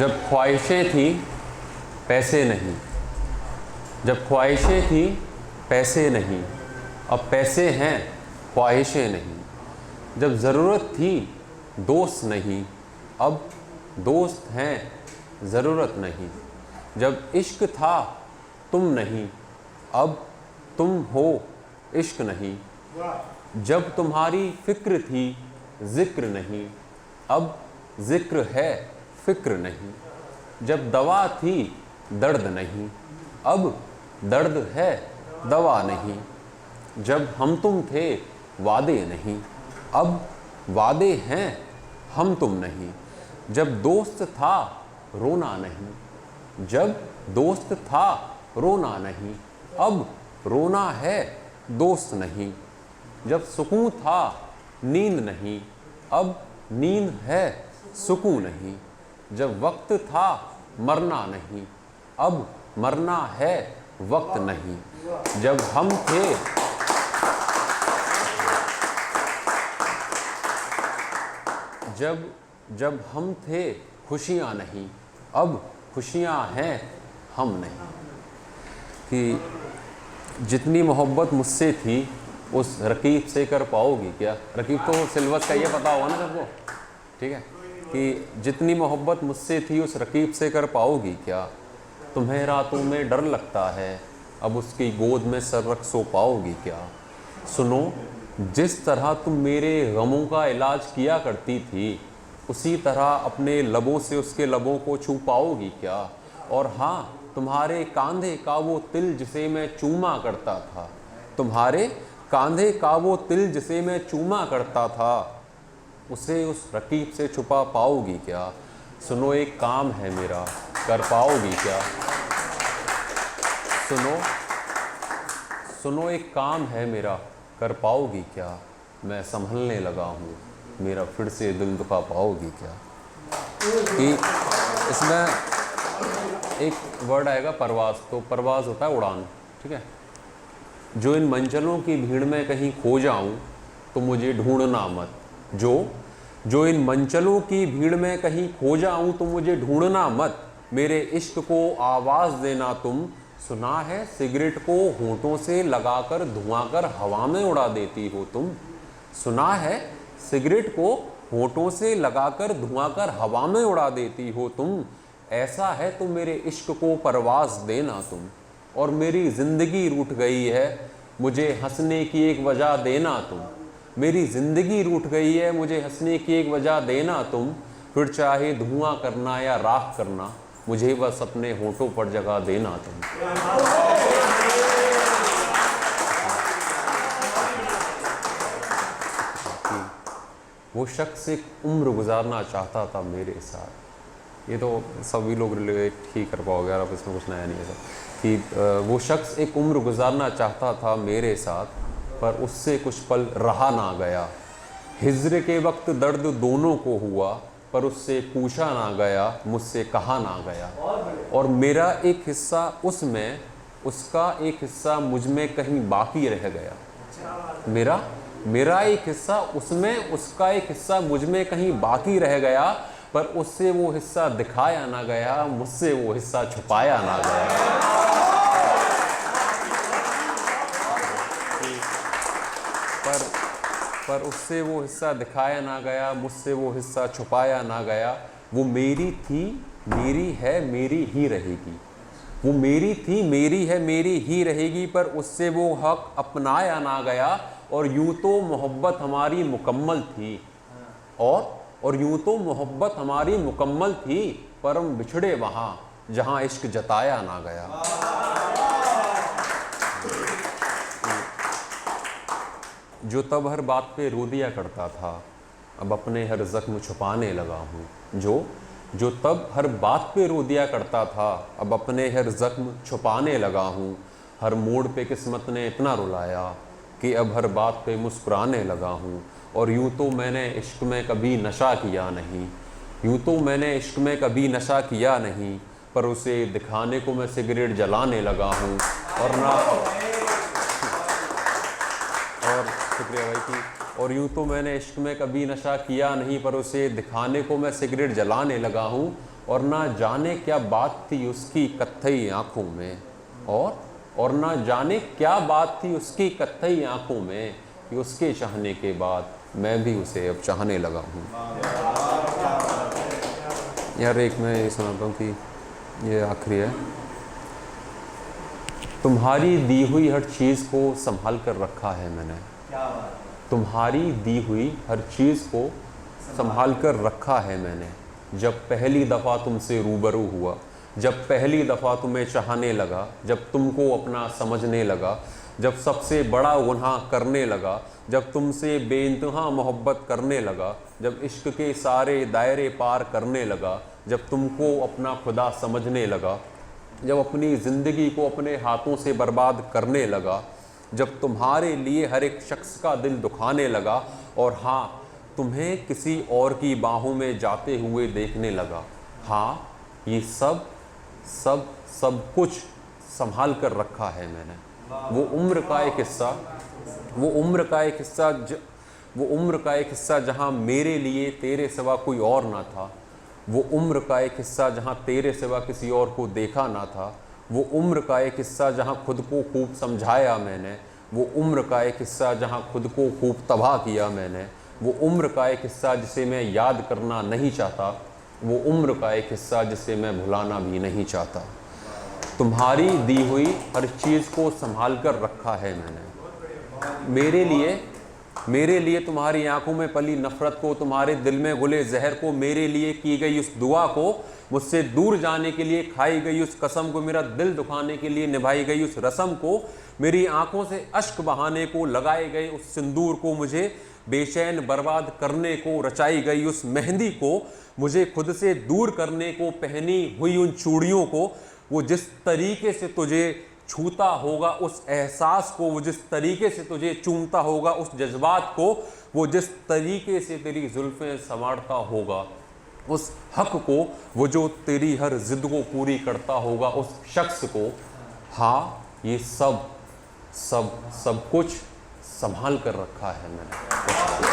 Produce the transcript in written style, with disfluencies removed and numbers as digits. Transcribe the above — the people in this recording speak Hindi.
जब ख्वाहिशें थी पैसे नहीं, जब ख्वाहिशें थी पैसे नहीं, अब पैसे हैं ख्वाहिशें नहीं। जब ज़रूरत थी दोस्त नहीं, अब दोस्त हैं ज़रूरत नहीं। जब इश्क था तुम नहीं, अब तुम हो इश्क नहीं। जब तुम्हारी फ़िक्र थी ज़िक्र नहीं, अब ज़िक्र है फ़िक्र नहीं। जब दवा थी दर्द नहीं, अब दर्द है दवा नहीं। जब हम तुम थे वादे नहीं, अब वादे हैं हम तुम नहीं। जब दोस्त था रोना नहीं, जब दोस्त था रोना नहीं, अब रोना है दोस्त नहीं। जब सुकून था नींद नहीं, अब नींद है सुकून नहीं। जब वक्त था मरना नहीं, अब मरना है वक्त नहीं। जब हम थे जब हम थे खुशियाँ नहीं, अब खुशियाँ हैं हम नहीं। कि जितनी मोहब्बत मुझसे थी उस रकीब से कर पाओगी क्या। रकीब तो सिलवत का ये पता होगा ना सबको, ठीक है। कि जितनी मोहब्बत मुझसे थी उस रकीब से कर पाओगी क्या। तुम्हें रातों में डर लगता है, अब उसकी गोद में सर रख सो पाओगी क्या। सुनो, जिस तरह तुम मेरे गमों का इलाज किया करती थी, उसी तरह अपने लबों से उसके लबों को छू पाओगी क्या। और हाँ, तुम्हारे कांधे का वो तिल जिसे मैं चूमा करता था, तुम्हारे कांधे का वो तिल जिसे मैं चूमा करता था, उसे उस रकीब से छुपा पाओगी क्या। सुनो, एक काम है मेरा, कर पाओगी क्या। सुनो एक काम है मेरा, कर पाओगी क्या। मैं संभलने लगा हूँ, मेरा फिर से दिल दुखा पाओगी क्या। कि इसमें एक वर्ड आएगा परवाज़, तो परवाज़ होता है उड़ान, ठीक है। जो इन मंजिलों की भीड़ में कहीं खो जाऊँ तो मुझे ढूंढना मत। जो इन मंजिलों की भीड़ में कहीं खो जाऊँ तो मुझे ढूंढना मत। मेरे इश्क को आवाज़ देना तुम। सुना है सिगरेट को होंठों से लगाकर धुआं कर हवा में उड़ा देती हो तुम। सुना है सिगरेट को होंठों से लगाकर धुआं कर हवा में उड़ा देती हो तुम। ऐसा है तो मेरे इश्क को परवाज़ देना तुम। और मेरी ज़िंदगी रूठ गई है, मुझे हंसने की एक वजह देना तुम। मेरी ज़िंदगी रूठ गई है, मुझे हंसने की एक वजह देना तुम। फिर चाहे धुआं करना या राख करना, मुझे बस अपने होठों पर जगह देना तुम। वो शख्स एक उम्र गुजारना चाहता था मेरे साथ। ये तो सभी लोग रिलेट ही कर पाओगे यार, अब इसमें कुछ नया नहीं है सब। कि वो शख्स एक उम्र गुजारना चाहता था मेरे साथ, पर उससे कुछ पल रहा ना गया। हिज्र के वक्त दर्द दोनों को हुआ, पर उससे पूछा ना गया, मुझसे कहा ना गया। और मेरा एक हिस्सा उसमें, उसका एक हिस्सा मुझ में कहीं बाकी रह गया। मेरा एक हिस्सा उसमें, उसका एक हिस्सा मुझ में कहीं बाकी रह गया। पर उससे वो हिस्सा दिखाया ना गया, मुझसे वो हिस्सा छुपाया ना गया। पर उससे वो हिस्सा दिखाया ना गया, मुझसे वो हिस्सा छुपाया ना गया। वो मेरी थी, मेरी है, मेरी ही रहेगी। वो मेरी थी, मेरी है, मेरी ही रहेगी। पर उससे वो हक अपनाया ना गया। और यूं तो मोहब्बत हमारी मुकम्मल थी, और यूं तो मोहब्बत हमारी मुकम्मल थी, पर हम बिछड़े वहाँ जहाँ इश्क जताया ना गया। जो तब हर बात पे रो दिया करता था, अब अपने हर ज़ख्म छुपाने लगा हूँ। जो तब हर बात पे रो दिया करता था, अब अपने हर ज़ख्म छुपाने लगा हूँ। हर मोड़ पे किस्मत ने इतना रुलाया कि अब हर बात पे मुस्कुराने लगा हूँ। और यूँ तो मैंने इश्क में कभी नशा किया नहीं, यूँ तो मैंने इश्क में कभी नशा किया नहीं, पर उसे दिखाने को मैं सिगरेट जलाने लगा हूँ। और शुक्रिया भाई की। और यूँ तो मैंने इश्क में कभी नशा किया नहीं, पर उसे दिखाने को मैं सिगरेट जलाने लगा हूँ। और ना जाने क्या बात थी उसकी कत्थई आंखों में, और ना जाने क्या बात थी उसकी कत्थई आंखों में कि उसके चाहने के बाद मैं भी उसे अब चाहने लगा हूँ। यार एक मैं ये सुनाता हूँ कि ये आखिरी है। तुम्हारी दी हुई हर चीज़ को संभाल कर रखा है मैंने, तुम्हारी दी हुई हर चीज़ को संभाल कर रखा है मैंने। जब पहली दफ़ा तुमसे रूबरू हुआ, जब पहली दफ़ा तुम्हें चाहने लगा, जब तुमको अपना समझने लगा, जब सबसे बड़ा गुनाह करने लगा, जब तुमसे बेइंतहा मोहब्बत करने लगा, जब इश्क के सारे दायरे पार करने लगा, जब तुमको अपना खुदा समझने लगा, जब अपनी ज़िंदगी को अपने हाथों से बर्बाद करने लगा, जब तुम्हारे लिए हर एक शख्स का दिल दुखाने लगा, और हाँ तुम्हें किसी और की बाहों में जाते हुए देखने लगा। हाँ ये सब सब सब कुछ संभाल कर रखा है मैंने। वो उम्र का एक हिस्सा, वो उम्र का एक हिस्सा, वो उम्र का एक हिस्सा जहाँ मेरे लिए तेरे सिवा कोई और ना था, वो उम्र का एक हिस्सा जहाँ तेरे सिवा किसी और को देखा ना था, वो उम्र का एक हिस्सा जहाँ खुद को खूब समझाया मैंने, वो उम्र का एक हिस्सा जहाँ खुद को खूब तबाह किया मैंने, वो उम्र का एक हिस्सा जिसे मैं याद करना नहीं चाहता, वो उम्र का एक हिस्सा जिसे मैं भुलाना भी नहीं चाहता। तुम्हारी दी हुई हर चीज़ को संभाल कर रखा है मैंने। मेरे लिए तुम्हारी आंखों में पली नफ़रत को, तुम्हारे दिल में घुले जहर को, मेरे लिए की गई उस दुआ को, मुझसे दूर जाने के लिए खाई गई उस कसम को, मेरा दिल दुखाने के लिए निभाई गई उस रस्म को, मेरी आंखों से अश्क बहाने को, लगाए गए उस सिंदूर को, मुझे बेचैन बर्बाद करने को रचाई गई उस मेहंदी को, मुझे खुद से दूर करने को पहनी हुई उन चूड़ियों को, वो जिस तरीके से तुझे छूता होगा उस एहसास को, वो जिस तरीके से तुझे चूमता होगा उस जज्बात को, वो जिस तरीके से तेरी जुल्फ़ें संवारता होगा उस हक को, वो जो तेरी हर जिद को पूरी करता होगा उस शख्स को। हाँ ये सब सब सब कुछ संभाल कर रखा है मैंने।